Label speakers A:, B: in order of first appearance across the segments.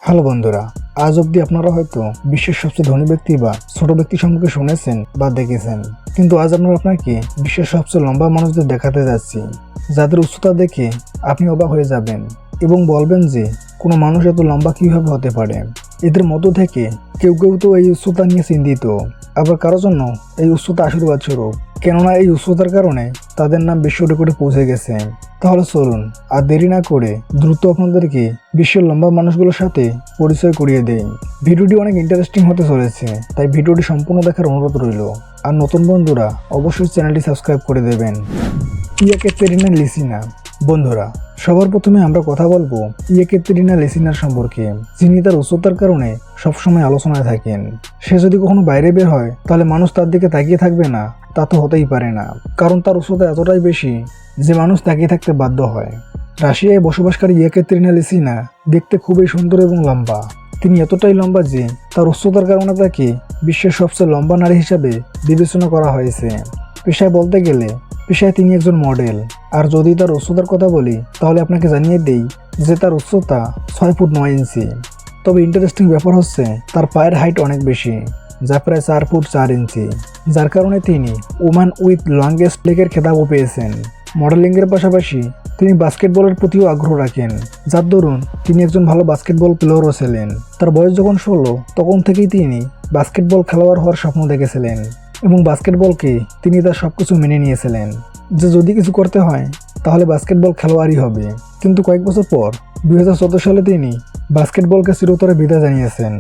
A: Hello বন্ধুরা, আজ অবধি আপনারা হয়তো বিশ্বের সবচেয়ে ধনী ব্যক্তি বা ছোট ব্যক্তি সম্পর্কে শুনেছেন বা দেখেছেন, কিন্তু আজ আমরা আপনাকে বিশ্বের সবচেয়ে লম্বা মানুষদের দেখাতে যাচ্ছি, যাদের উচ্চতা দেখে আপনি অবাক হয়ে যাবেন এবং বলবেন যে কোনো মানুষ এত লম্বা কীভাবে হতে পারে। এদের মধ্য থেকে কেউ কেউ তো এই উচ্চতা নিয়ে চিন্তিত, আবার কারোর জন্য এই উচ্চতা আশীর্বাদ স্বরূপ, কেননা এই উচ্চতার কারণে তাদের নাম বিশ্ব রেকর্ডে পৌঁছে গেছে। তাহলে চলুন আর দেরি না করে দ্রুত আপনাদেরকে বিশ্বের লম্বা মানুষগুলোর সাথে পরিচয় করিয়ে দেই। ভিডিওটি অনেক ইন্টারেস্টিং হতে চলেছে, তাই ভিডিওটি সম্পূর্ণ দেখার অনুরোধ রইল। আর নতুন বন্ধুরা অবশ্যই চ্যানেলটি সাবস্ক্রাইব করে দেবেন। ইয়েকাতেরিনা লিসিনা। বন্ধুরা, সবার প্রথমে আমরা কথা বলবো ইয়েকাতেরিনা লিসিনার সম্পর্কে, যিনি তার উচ্চতার কারণে সবসময় আলোচনায় থাকেন। সে যদি কখনো বাইরে বের হয় তাহলে মানুষ তার দিকে তাকিয়ে থাকবে না, তা তো হতেই পারে না, কারণ তার উচ্চতা এতটাই বেশি যে মানুষ তাকিয়ে থাকতে বাধ্য হয়। রাশিয়ায় বসবাসকারী ইয়েকাতেরিনা লিসিনা দেখতে খুবই সুন্দর এবং লম্বা। তিনি এতটাই লম্বা যে তার উচ্চতার কারণে তাকে বিশ্বের সবচেয়ে লম্বা নারী হিসাবে বিবেচনা করা হয়েছে। পেশায় বলতে গেলে পেশায় তিনি একজন মডেল। আর যদি তার উচ্চতার কথা বলি তাহলে আপনাকে জানিয়ে দেই যে তার উচ্চতা 6 ফুট 9 ইঞ্চি। তবে ইন্টারেস্টিং ব্যাপার হচ্ছে তার পায়ের হাইট অনেক বেশি, যা প্রায় 4 ফুট 4 ইঞ্চি, যার কারণে তিনি ওমান উইথ লংগেস্ট লেগের খেতাবও পেয়েছেন। মডেলিংয়ের পাশাপাশি তিনি বাস্কেটবলের প্রতিও আগ্রহ রাখেন, যার দরুন তিনি একজন ভালো বাস্কেটবল প্লেয়ারও ছিলেন। তার বয়স যখন 16 তখন থেকেই তিনি বাস্কেটবল খেলোয়াড় হওয়ার স্বপ্ন দেখেছিলেন এবং বাস্কেটবলকে তিনি তার সবকিছু মেনে নিয়েছিলেন যে যদি কিছু করতে হয় তাহলে বাস্কেটবল খেলোয়াড়ই হবে। কিন্তু কয়েক বছর পর 2014 সালে তিনি বাস্কেটবলকে চিরতরে বিদায় জানিয়েছেন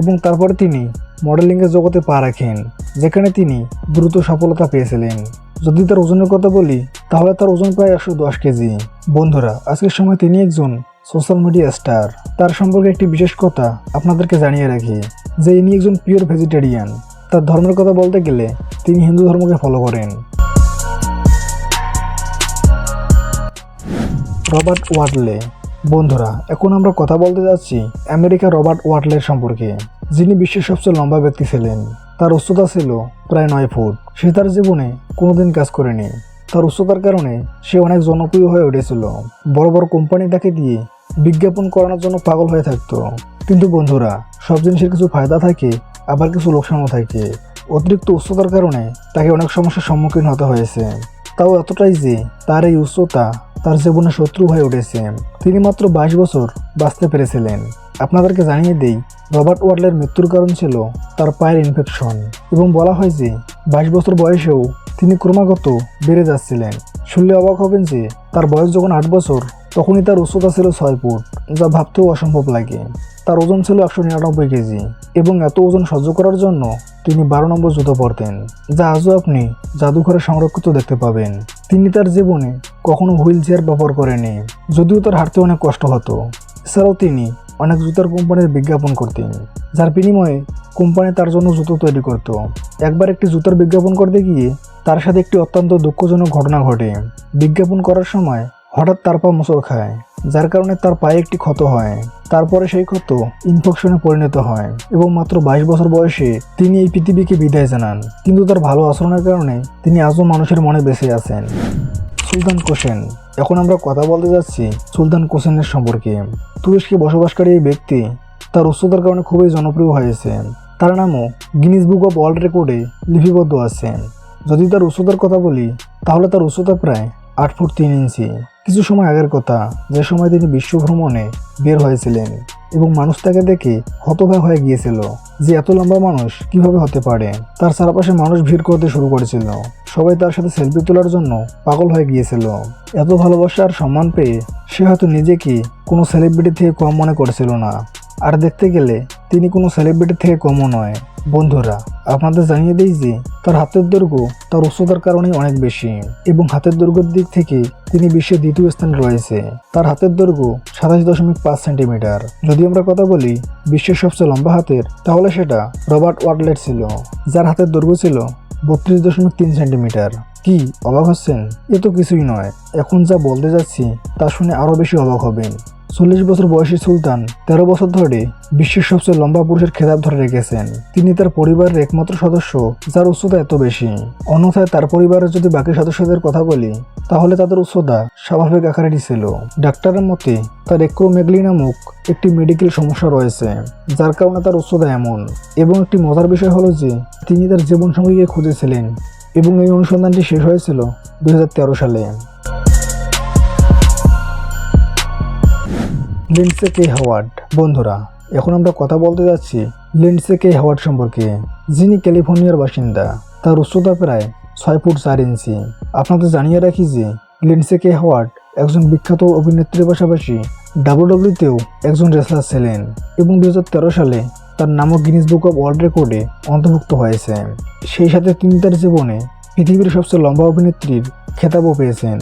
A: এবং তারপরে তিনি মডেলিংয়ের জগতে পা রাখেন, যেখানে তিনি দ্রুত সফলতা পেয়েছিলেন। যদি তার ওজনের কথা বলি তাহলে তার ওজন প্রায় 110 কেজি। বন্ধুরা, আজকের সময় তিনি একজন সোশ্যাল মিডিয়া স্টার। তার সম্পর্কে একটি বিশেষ কথা আপনাদেরকে জানিয়ে রাখি যে ইনি একজন পিওর ভেজিটেরিয়ান। তার ধর্মের কথা বলতে গেলে তিনি হিন্দু ধর্মকে ফলো করেন। রবার্ট ওয়াটলে। বন্ধুরা, এখন আমরা কথা বলতে যাচ্ছি আমেরিকার রবার্ট ওয়াটলের সম্পর্কে, যিনি বিশ্বের সবচেয়ে লম্বা ব্যক্তি ছিলেন। তার উচ্চতা ছিল প্রায় 9 ফুট। সে তার জীবনে কোনোদিন কাজ করেনি। তার উচ্চতার কারণে সে অনেক জনপ্রিয় হয়ে উঠেছিল। বড় বড় কোম্পানি তাকে দিয়ে বিজ্ঞাপন করানোর জন্য পাগল হয়ে থাকতো। কিন্তু বন্ধুরা, সব জিনিসের কিছু ফায়দা থাকে, আবার কিছু লোকসানও থাকে। অতিরিক্ত উচ্চতার কারণে তাকে অনেক সমস্যার সম্মুখীন হতে হয়েছে। তাও এতটাই যে তার এই উচ্চতা তার জীবনে শত্রু হয়ে উঠেছে। তিনি মাত্র 22 বছর বাঁচতে পেরেছিলেন। আপনাদেরকে জানিয়ে দেই, রবার্ট ওয়াটলের মৃত্যুর কারণ ছিল তার পায়ের ইনফেকশন এবং বলা হয় যে 22 বছর বয়সেও তিনি ক্রমাগত বেড়ে যাচ্ছিলেন। শুনলে অবাক হবেন যে তার বয়স যখন 8 বছর তখনই তার উচ্চতা ছিল 6 ফুট, যা ভাবতেও অসম্ভব লাগে। তার ওজন ছিল 199 কেজি এবং এত ওজন সহ্য করার জন্য তিনি 12 নম্বর জুতো পরতেন, যা আজও আপনি জাদুঘরে সংরক্ষিত দেখতে পাবেন। তিনি তার জীবনে কখনো হুইল চেয়ার ব্যবহার করেনি, যদিও তার হাঁটতে অনেক কষ্ট হতো। এছাড়াও তিনি অনেক জুতার কোম্পানির বিজ্ঞাপন করতেন, যার বিনিময়ে কোম্পানি তার জন্য জুতো তৈরি করত। একবার একটি জুতার বিজ্ঞাপন করতে গিয়ে তার সাথে একটি অত্যন্ত দুঃখজনক ঘটনা ঘটে। বিজ্ঞাপন করার সময় হঠাৎ তার পা মোচড় খায়, যার কারণে তার পায়ে একটি ক্ষত হয়। তারপরে সেই ক্ষত ইনফেকশনে পরিণত হয় এবং মাত্র 22 বছর বয়সে তিনি এই পৃথিবীকে বিদায় জানান। কিন্তু তার ভালো আচরণের কারণে তিনি আজও মানুষের মনে বেঁচে আছেন। সুলতান কোসেন। এখন আমরা কথা বলতে যাচ্ছি সুলতান কোসেনের সম্পর্কে। তুরস্কে বসবাসকারী এই ব্যক্তি তার উচ্চতার কারণে খুবই জনপ্রিয় হয়েছে। তার নামও গিনিস বুক অব ওয়ার্ল্ড রেকর্ডে লিপিবদ্ধ আছে। যদি তার উচ্চতার কথা বলি তাহলে তার উচ্চতা প্রায় 8 ফুট 3 ইঞ্চি। কিছু সময় আগের কথা, যে সময় তিনি বিশ্ব ভ্রমণে বের হয়েছিলেন এবং মানুষ তাকে দেখে হতবাক হয়ে গিয়েছিল যে এত লম্বা মানুষ কিভাবে হতে পারে। তার চারপাশে মানুষ ভিড় করতে শুরু করেছিল। সবাই তার সাথে সেলফি তোলার জন্য পাগল হয়ে গিয়েছিল। এত ভালোবাসা আর সম্মান পেয়ে সে হয়তো নিজেকে কোনো সেলিব্রিটি থেকে কম মনে করছিল না। আর দেখতে গেলে তিনি কোনো সেলিব্রিটি থেকে কমও নয়। বন্ধুরা, আপনাদের জানিয়ে দিই যে তার হাতের দৈর্ঘ্য তার উচ্চতার কারণেই অনেক বেশি এবং হাতের দৈর্ঘ্যের দিক থেকে তিনি বিশ্বের দ্বিতীয় স্থানে রয়েছে। তার হাতের দৈর্ঘ্য 27.5 সেন্টিমিটার। যদি আমরা কথা বলি বিশ্বের সবচেয়ে লম্বা হাতের, তাহলে সেটা রবার্ট ওয়াটলের ছিল, যার হাতের দৈর্ঘ্য ছিল 32.3 সেন্টিমিটার। কি অবাক হচ্ছেন? এ তো কিছুই নয়। এখন যা বলতে যাচ্ছি তা শুনে আরও বেশি অবাক হবেন। 40 বছর বয়সী সুলতান 13 বছর ধরে বিশ্বের সবচেয়ে লম্বা পুরুষের খেতাব ধরে রেখেছেন। তিনি তার পরিবারের একমাত্র সদস্য যার উচ্চতা এত বেশি। অন্যথায় তার পরিবারের যদি বাকি সদস্যদের কথা বলি তাহলে তাদের উচ্চতা স্বাভাবিক আকারেরই ছিল। ডাক্তারের মতে তার অ্যাক্রোমেগালি নামক একটি মেডিকেল সমস্যা রয়েছে, যার কারণে তার উচ্চতা এমন। এবং একটি মজার বিষয় হলো যে তিনি তার জীবনসঙ্গীকে খুঁজেছিলেন এবং এই অনুসন্ধানটি শেষ হয়েছিল 2013 সালে। লিন্ডসে কে হাওয়ার্ড। বন্ধুরা, এখন আমরা কথা বলতে যাচ্ছি লিন্ডসে কে হাওয়ার্ড সম্পর্কে, যিনি ক্যালিফোর্নিয়ার বাসিন্দা। তার উচ্চতা প্রায় 6 ফুট 4 ইঞ্চি। আপনাদের জানিয়ে রাখি যে লিন্ডসে কে হাওয়ার্ড একজন বিখ্যাত অভিনেত্রীর পাশাপাশি ডাব্লিউডাব্লিউইতেও একজন রেসলার ছিলেন এবং 2013 সালে তার নামও গিনেস বুক অব ওয়ার্ল্ড রেকর্ডে অন্তর্ভুক্ত হয়েছে। সেই সাথে তিনি তার জীবনে পৃথিবীর সবচেয়ে লম্বা অভিনেত্রীর খেতাবও পেয়েছেন।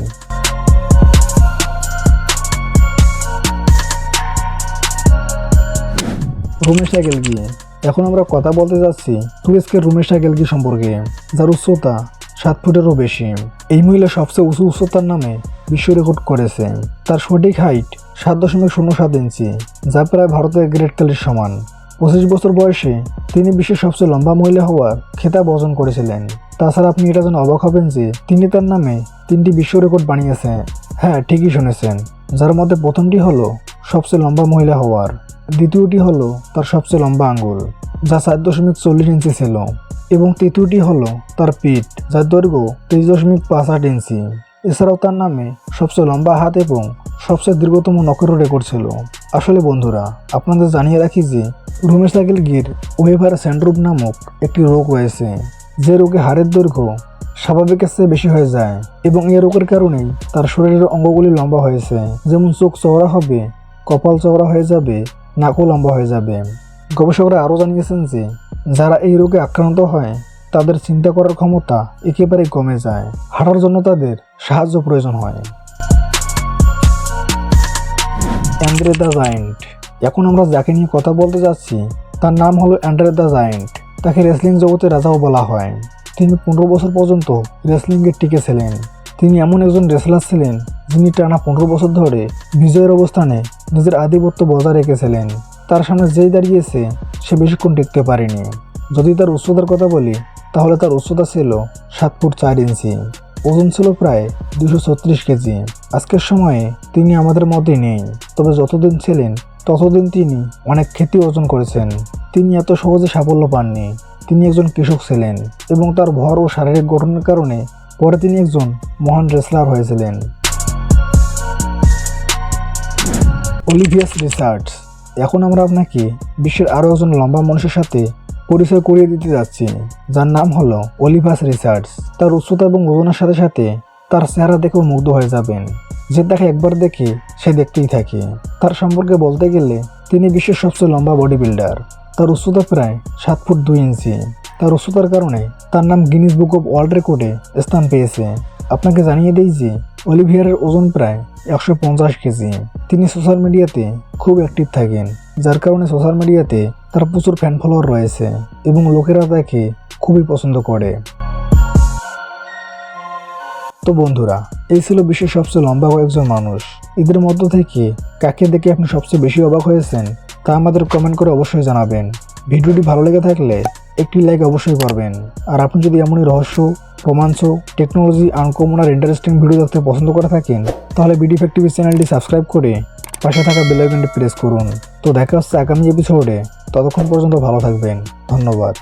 A: রমেশা গেলগি। এখন আমরা কথা বলতে যাচ্ছি তুরস্কের রমেশা গেলগি সম্পর্কে, যার উচ্চতা 7 ফুটেরও বেশি। এই মহিলা সবচেয়ে উঁচু উচ্চতার নামে বিশ্ব রেকর্ড করেছে। তার সঠিক হাইট 7.07 ইঞ্চি, যা প্রায় ভারতের গ্রেট খালির সমান। 25 বছর বয়সে তিনি বিশ্বের সবচেয়ে লম্বা মহিলা হওয়ার খেতাব অর্জন করেছিলেন। তাছাড়া আপনি এটা জেনে অবাক হবেন যে তিনি তার নামে 3টি বিশ্ব রেকর্ড বানিয়েছেন। হ্যাঁ, ঠিকই শুনেছেন, যার মধ্যে প্রথমটি হলো সবচেয়ে লম্বা মহিলা হওয়ার, দ্বিতীয়টি হলো তার সবচেয়ে লম্বা আঙ্গুল যা 4.40 ইঞ্চি ছিল, এবং তৃতীয়টি হলো তার পিঠ যার দৈর্ঘ্য 23.58 ইঞ্চি। এছাড়াও তার নামে সবচেয়ে লম্বা হাত এবং সবচেয়ে দীর্ঘতম নখেরও রেকর্ড ছিল। আসলে বন্ধুরা, আপনাদের জানিয়ে রাখি যে রমেশা গেলগির ওয়েভার সিনড্রোম নামক একটি রোগ রয়েছে, যে রোগে হাড়ের দৈর্ঘ্য স্বাভাবিকের চেয়ে বেশি হয়ে যায় এবং এই রোগের কারণেই তার শরীরের অঙ্গগুলি লম্বা হয়েছে। যেমন চোখ চওড়া হবে, কপাল চওড়া হয়ে যাবে, নাকও লম্বা হয়ে যাবে। গবেষকরা আরও জানিয়েছেন যে যারা এই রোগে আক্রান্ত হয় তাদের চিন্তা করার ক্ষমতা একেবারেই কমে যায়, হাঁটার জন্য তাদের সাহায্য প্রয়োজন হয়। Andre the giant. এখন আমরা যাকে নিয়ে কথা বলতে যাচ্ছি তার নাম হলো অ্যান্ড্রে দ্য জায়ান্ট। তাকে রেসলিং জগতের রাজাও বলা হয়। তিনি 15 বছর পর্যন্ত রেসলিংয়ে টিকে ছিলেন। তিনি এমন একজন রেসলার ছিলেন যিনি টানা 15 বছর ধরে বিজয়ের অবস্থানে নিজের আধিপত্য বজায় রেখেছিলেন। তার সামনে যেই দাঁড়িয়েছে সে বেশিক্ষণ টিকতে পারেনি। যদি তার উচ্চতার কথা বলি তাহলে তার উচ্চতা ছিল 7 ফুট 4 ইঞ্চি, ওজন ছিল প্রায় 236 কেজি। আজকের সময়ে তিনি আমাদের মধ্যে নেই, তবে যতদিন ছিলেন ততদিন তিনি অনেক খ্যাতি অর্জন করেছেন। তিনি এত সহজে সাফল্য পাননি। তিনি একজন কৃষক ছিলেন এবং তার ভর ও শারীরিক গঠনের কারণে পরে তিনি একজন মহান রেসলার হয়েছিলেন। Olivia's Richards. এখন আমরা আপনাকে বিশ্বের আরও একজন লম্বা মানুষের সাথে পরিচয় করিয়ে দিতে যাচ্ছি, যার নাম হলো অলিভিয়াস রিচার্ডস। তার উচ্চতা এবং ওজনের সাথে সাথে তার চেহারা দেখেও মুগ্ধ হয়ে যাবেন। যে তাকে একবার দেখে সে দেখতেই থাকে। তার সম্পর্কে বলতে গেলে তিনি বিশ্বের সবচেয়ে লম্বা বডি বিল্ডার। তার উচ্চতা প্রায় 7 ফুট 2 ইঞ্চি। তার উচ্চতার কারণে তার নাম গিনেস বুক অব ওয়ার্ল্ড রেকর্ডে স্থান পেয়েছে। আপনাকে জানিয়ে দেই যে অলিভিয়ারের ওজন প্রায় 150 কেজি। তিনি সোশ্যাল মিডিয়াতে খুব অ্যাক্টিভ থাকেন, যার কারণে সোশ্যাল মিডিয়াতে তার প্রচুর ফ্যান ফলোয়ার রয়েছে এবং লোকেরা তাকে খুবই পছন্দ করে। তো বন্ধুরা, এই ছিল বিশ্বের সবচেয়ে লম্বা কয়েকজন মানুষ। এদের মধ্য থেকে কাকে দেখে আপনি সবচেয়ে বেশি অবাক হয়েছেন তা আমাদের কমেন্ট করে অবশ্যই জানাবেন। ভিডিওটি ভালো লেগে থাকলে একটি লাইক অবশ্যই করবেন। আর আপনি যদি এমনই রহস্য, রোমাঞ্চ, টেকনোলজি, আনকমন আর ইন্টারেস্টিং ভিডিও দেখতে পছন্দ করে থাকেন তাহলে বিডি ফ্যাক্টরি চ্যানেলটি সাবস্ক্রাইব করে পাশে থাকা বেল আইকনটি প্রেস করুন। তো দেখা হচ্ছে আগামী এপিসোডে। ততক্ষণ পর্যন্ত ভালো থাকবেন। ধন্যবাদ।